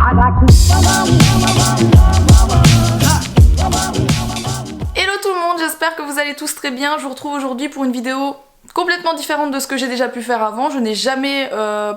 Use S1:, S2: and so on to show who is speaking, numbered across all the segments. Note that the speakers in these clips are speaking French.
S1: Hello tout le monde, j'espère que vous allez tous très bien. Je vous retrouve aujourd'hui pour une vidéo complètement différente de ce que j'ai déjà pu faire avant. Je n'ai jamais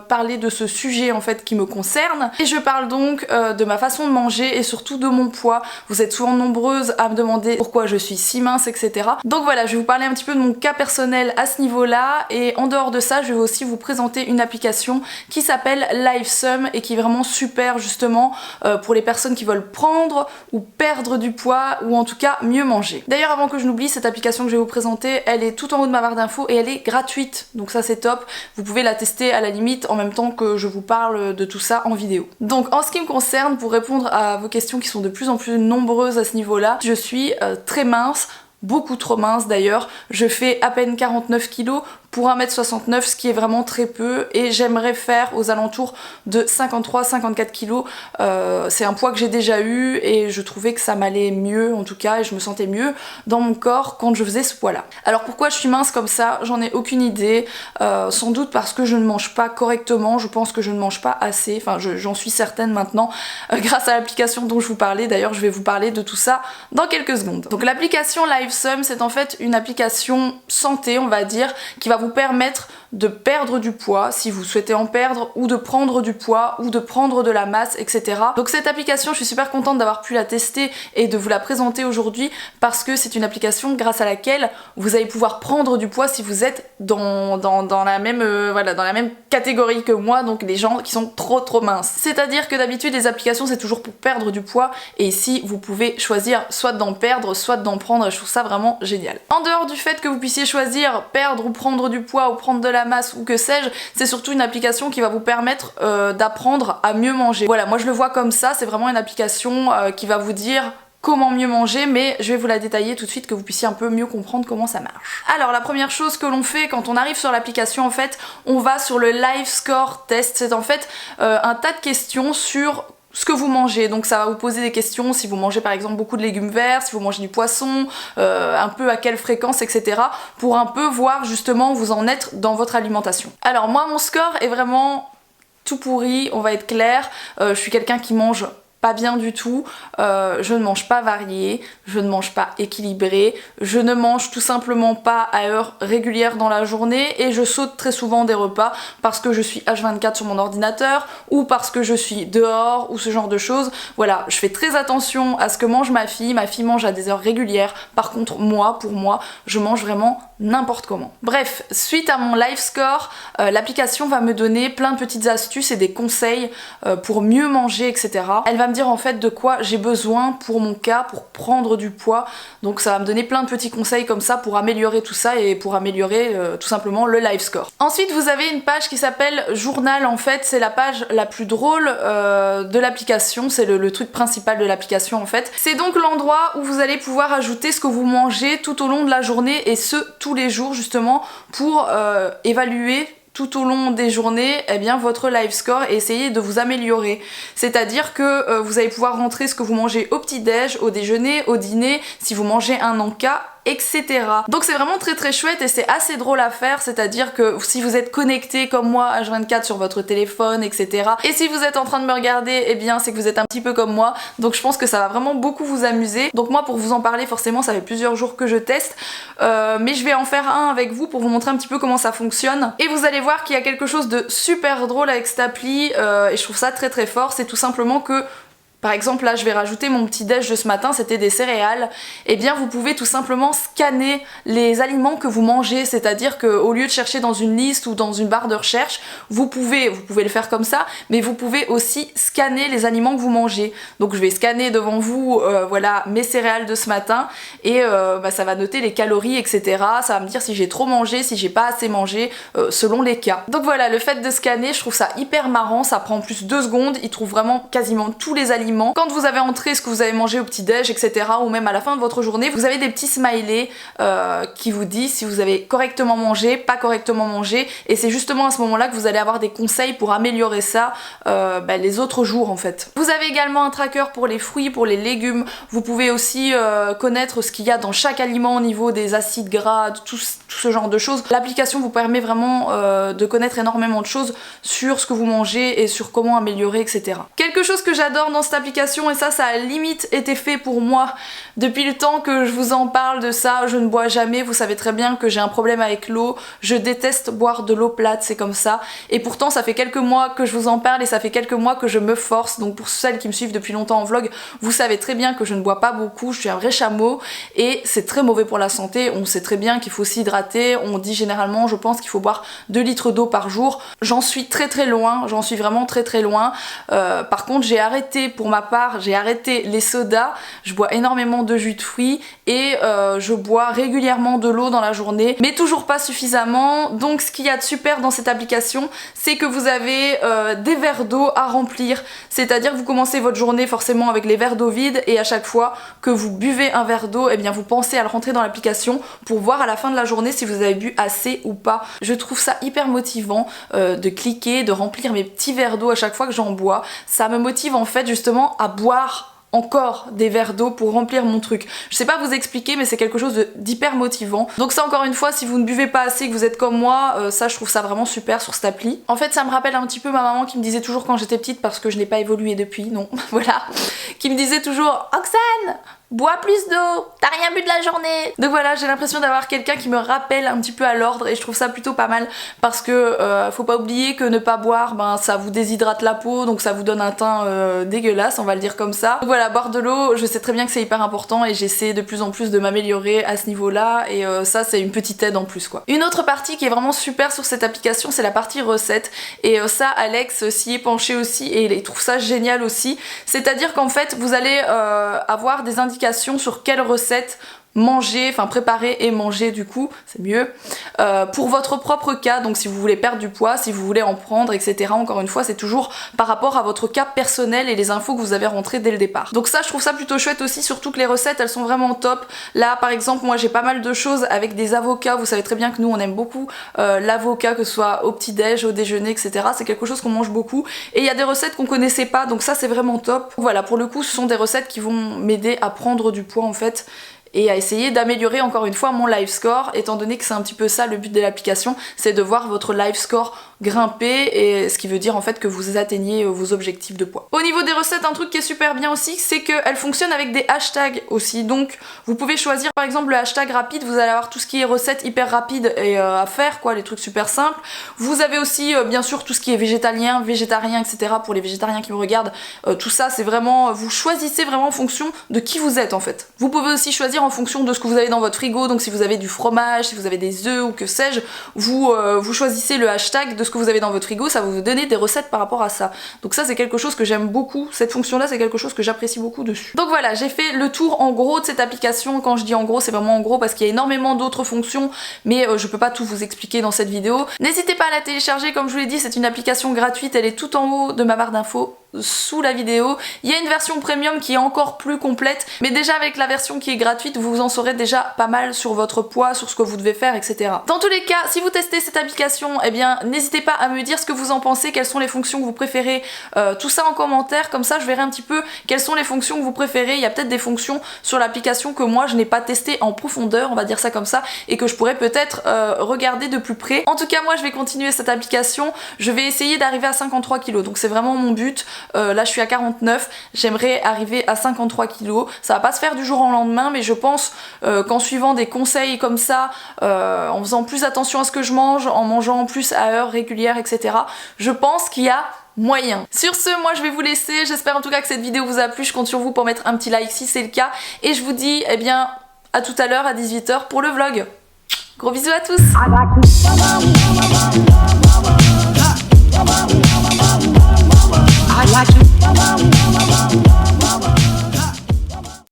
S1: parlé de ce sujet en fait qui me concerne et je parle donc de ma façon de manger et surtout de mon poids. Vous êtes souvent nombreuses à me demander pourquoi je suis si mince, etc. Donc voilà, je vais vous parler un petit peu de mon cas personnel à ce niveau-là et en dehors de ça, je vais aussi vous présenter une application qui s'appelle LiveSum et qui est vraiment super justement pour les personnes qui veulent prendre ou perdre du poids ou en tout cas mieux manger. D'ailleurs, avant que je n'oublie, cette application que je vais vous présenter, elle est tout en haut de ma barre d'infos et elle est gratuite, donc ça c'est top. Vous pouvez la tester à la limite en même temps que je vous parle de tout ça en vidéo. Donc en ce qui me concerne, pour répondre à vos questions qui sont de plus en plus nombreuses à ce niveau-là, je suis très mince, beaucoup trop mince d'ailleurs. Je fais à peine 49 kg pour 1m69, ce qui est vraiment très peu, et j'aimerais faire aux alentours de 53-54 kg. C'est un poids que j'ai déjà eu et je trouvais que ça m'allait mieux en tout cas, et je me sentais mieux dans mon corps quand je faisais ce poids-là. Alors pourquoi je suis mince comme ça, j'en ai aucune idée. Sans doute parce que je ne mange pas correctement, je pense que je ne mange pas assez, enfin j'en suis certaine maintenant grâce à l'application dont je vous parlais. D'ailleurs je vais vous parler de tout ça dans quelques secondes. Donc l'application LiveSum, c'est en fait une application santé on va dire, qui va vous permettre de perdre du poids si vous souhaitez en perdre, ou de prendre du poids, ou de prendre de la masse, etc. Donc cette application, je suis super contente d'avoir pu la tester et de vous la présenter aujourd'hui parce que c'est une application grâce à laquelle vous allez pouvoir prendre du poids si vous êtes dans la même voilà, dans la même catégorie que moi, donc les gens qui sont trop minces. C'est-à-dire que d'habitude les applications c'est toujours pour perdre du poids, et ici vous pouvez choisir soit d'en perdre, soit d'en prendre, et je trouve ça vraiment génial. En dehors du fait que vous puissiez choisir perdre ou prendre du poids ou prendre de la masse ou que sais-je, c'est surtout une application qui va vous permettre d'apprendre à mieux manger. Voilà, moi je le vois comme ça, c'est vraiment une application qui va vous dire comment mieux manger, mais je vais vous la détailler tout de suite que vous puissiez un peu mieux comprendre comment ça marche. Alors la première chose que l'on fait quand on arrive sur l'application, en fait, on va sur le Live Score Test. C'est en fait un tas de questions sur ce que vous mangez, donc ça va vous poser des questions si vous mangez par exemple beaucoup de légumes verts, si vous mangez du poisson, un peu à quelle fréquence, etc. pour un peu voir justement où vous en êtes dans votre alimentation. Alors moi mon score est vraiment tout pourri, on va être clair, je suis quelqu'un qui mange pas bien du tout, je ne mange pas varié, je ne mange pas équilibré, je ne mange tout simplement pas à heure régulière dans la journée, et je saute très souvent des repas parce que je suis H24 sur mon ordinateur ou parce que je suis dehors ou ce genre de choses. Voilà, je fais très attention à ce que mange ma fille mange à des heures régulières. Par contre moi, pour moi, je mange vraiment n'importe comment. Bref, suite à mon live score, l'application va me donner plein de petites astuces et des conseils pour mieux manger, etc. Elle va me dire en fait de quoi j'ai besoin pour mon cas, pour prendre du poids, donc ça va me donner plein de petits conseils comme ça pour améliorer tout ça et pour améliorer tout simplement le live score. Ensuite vous avez une page qui s'appelle journal, en fait c'est la page la plus drôle de l'application, c'est le truc principal de l'application en fait. C'est donc l'endroit où vous allez pouvoir ajouter ce que vous mangez tout au long de la journée, et ce tous les jours justement pour évaluer tout au long des journées votre live score et essayer de vous améliorer. C'est-à-dire que vous allez pouvoir rentrer ce que vous mangez au petit-déj, au déjeuner, au dîner, si vous mangez un encas, etc. Donc c'est vraiment très chouette et c'est assez drôle à faire, c'est-à-dire que si vous êtes connecté comme moi H24 sur votre téléphone, etc. et si vous êtes en train de me regarder, c'est que vous êtes un petit peu comme moi, donc je pense que ça va vraiment beaucoup vous amuser. Donc moi pour vous en parler, forcément ça fait plusieurs jours que je teste, mais je vais en faire un avec vous pour vous montrer un petit peu comment ça fonctionne, et vous allez voir qu'il y a quelque chose de super drôle avec cette appli, et je trouve ça très fort. C'est tout simplement que par exemple là je vais rajouter mon petit déj de ce matin, c'était des céréales, vous pouvez tout simplement scanner les aliments que vous mangez, c'est-à-dire qu'au lieu de chercher dans une liste ou dans une barre de recherche, vous pouvez le faire comme ça, mais vous pouvez aussi scanner les aliments que vous mangez. Donc je vais scanner devant vous voilà mes céréales de ce matin, et ça va noter les calories, etc. Ça va me dire si j'ai trop mangé, si j'ai pas assez mangé, selon les cas. Donc voilà, le fait de scanner, je trouve ça hyper marrant, ça prend en plus 2 secondes, il trouve vraiment quasiment tous les aliments aliments. Quand vous avez entré ce que vous avez mangé au petit-déj, etc. ou même à la fin de votre journée, vous avez des petits smileys qui vous disent si vous avez correctement mangé, pas correctement mangé, et c'est justement à ce moment-là que vous allez avoir des conseils pour améliorer ça les autres jours en fait. Vous avez également un tracker pour les fruits, pour les légumes. Vous pouvez aussi connaître ce qu'il y a dans chaque aliment au niveau des acides gras, tout ce genre de choses. L'application vous permet vraiment de connaître énormément de choses sur ce que vous mangez et sur comment améliorer, etc. Quelque chose que j'adore dans cette application, et ça a limite été fait pour moi depuis le temps que je vous en parle de ça, je ne bois jamais, vous savez très bien que j'ai un problème avec l'eau, je déteste boire de l'eau plate, c'est comme ça, et pourtant ça fait quelques mois que je vous en parle et ça fait quelques mois que je me force, donc pour celles qui me suivent depuis longtemps en vlog, vous savez très bien que je ne bois pas beaucoup, je suis un vrai chameau, et c'est très mauvais pour la santé, on sait très bien qu'il faut s'hydrater, on dit généralement, je pense qu'il faut boire 2 litres d'eau par jour, j'en suis très loin, j'en suis vraiment très loin, par contre j'ai arrêté, pour ma part, j'ai arrêté les sodas, je bois énormément de jus de fruits et je bois régulièrement de l'eau dans la journée, mais toujours pas suffisamment. Donc ce qu'il y a de super dans cette application, c'est que vous avez des verres d'eau à remplir, c'est-à-dire que vous commencez votre journée forcément avec les verres d'eau vides, et à chaque fois que vous buvez un verre d'eau, eh bien vous pensez à le rentrer dans l'application pour voir à la fin de la journée si vous avez bu assez ou pas. Je trouve ça hyper motivant de cliquer, de remplir mes petits verres d'eau à chaque fois que j'en bois. Ça me motive en fait justement à boire encore des verres d'eau pour remplir mon truc. Je sais pas vous expliquer, mais c'est quelque chose d'hyper motivant. Donc ça, encore une fois, si vous ne buvez pas assez, que vous êtes comme moi, ça je trouve ça vraiment super sur cette appli. En fait ça me rappelle un petit peu ma maman qui me disait toujours quand j'étais petite, parce que je n'ai pas évolué depuis, non, voilà, qui me disait toujours « Oxane, bois plus d'eau, t'as rien bu de la journée !» Donc voilà, j'ai l'impression d'avoir quelqu'un qui me rappelle un petit peu à l'ordre, et je trouve ça plutôt pas mal, parce que faut pas oublier que ne pas boire, ben ça vous déshydrate la peau, donc ça vous donne un teint dégueulasse, on va le dire comme ça. Donc voilà, boire de l'eau, je sais très bien que c'est hyper important, et j'essaie de plus en plus de m'améliorer à ce niveau-là, et ça c'est une petite aide en plus quoi. Une autre partie qui est vraiment super sur cette application, c'est la partie recettes, et ça Alex s'y est penché aussi, et il trouve ça génial aussi. C'est-à-dire qu'en fait vous allez avoir des indications sur quelle recette manger, enfin préparer et manger du coup, c'est mieux, pour votre propre cas, donc si vous voulez perdre du poids, si vous voulez en prendre, etc. Encore une fois, c'est toujours par rapport à votre cas personnel et les infos que vous avez rentrées dès le départ. Donc ça, je trouve ça plutôt chouette aussi, surtout que les recettes, elles sont vraiment top. Là, par exemple, moi j'ai pas mal de choses avec des avocats, vous savez très bien que nous, on aime beaucoup l'avocat, que ce soit au petit-déj, au déjeuner, etc. C'est quelque chose qu'on mange beaucoup, et il y a des recettes qu'on connaissait pas, donc ça c'est vraiment top. Voilà, pour le coup, ce sont des recettes qui vont m'aider à prendre du poids en fait, et à essayer d'améliorer encore une fois mon live score, étant donné que c'est un petit peu ça le but de l'application, c'est de voir votre live score grimper, et ce qui veut dire en fait que vous atteignez vos objectifs de poids. Au niveau des recettes, un truc qui est super bien aussi, c'est qu'elles fonctionnent avec des hashtags aussi, donc vous pouvez choisir par exemple le hashtag rapide, vous allez avoir tout ce qui est recettes hyper rapides et à faire quoi, les trucs super simples. Vous avez aussi bien sûr tout ce qui est végétalien, végétarien, etc. pour les végétariens qui me regardent, tout ça c'est vraiment, vous choisissez vraiment en fonction de qui vous êtes en fait. Vous pouvez aussi choisir en fonction de ce que vous avez dans votre frigo, donc si vous avez du fromage, si vous avez des œufs ou que sais-je, vous choisissez le hashtag de ce que vous avez dans votre frigo, ça va vous donner des recettes par rapport à ça. Donc ça c'est quelque chose que j'aime beaucoup, cette fonction là c'est quelque chose que j'apprécie beaucoup dessus. Donc voilà, j'ai fait le tour en gros de cette application. Quand je dis en gros, c'est vraiment en gros parce qu'il y a énormément d'autres fonctions, mais je peux pas tout vous expliquer dans cette vidéo. N'hésitez pas à la télécharger, comme je vous l'ai dit, c'est une application gratuite, elle est tout en haut de ma barre d'infos sous la vidéo. Il y a une version premium qui est encore plus complète, mais déjà avec la version qui est gratuite, vous en saurez déjà pas mal sur votre poids, sur ce que vous devez faire, etc. Dans tous les cas, si vous testez cette application, eh bien n'hésitez pas à me dire ce que vous en pensez, quelles sont les fonctions que vous préférez, tout ça en commentaire, comme ça je verrai un petit peu quelles sont les fonctions que vous préférez. Il y a peut-être des fonctions sur l'application que moi je n'ai pas testées en profondeur, on va dire ça comme ça, et que je pourrais peut-être regarder de plus près. En tout cas, moi je vais continuer cette application, je vais essayer d'arriver à 53 kg, donc c'est vraiment mon but. Là je suis à 49, j'aimerais arriver à 53 kg. Ça va pas se faire du jour au lendemain, mais je pense qu'en suivant des conseils comme ça, en faisant plus attention à ce que je mange, en mangeant plus à heure régulière, etc., je pense qu'il y a moyen. Sur ce, moi je vais vous laisser, j'espère en tout cas que cette vidéo vous a plu, je compte sur vous pour mettre un petit like si c'est le cas, et je vous dis eh bien à tout à l'heure à 18 h pour le vlog. Gros bisous à tous.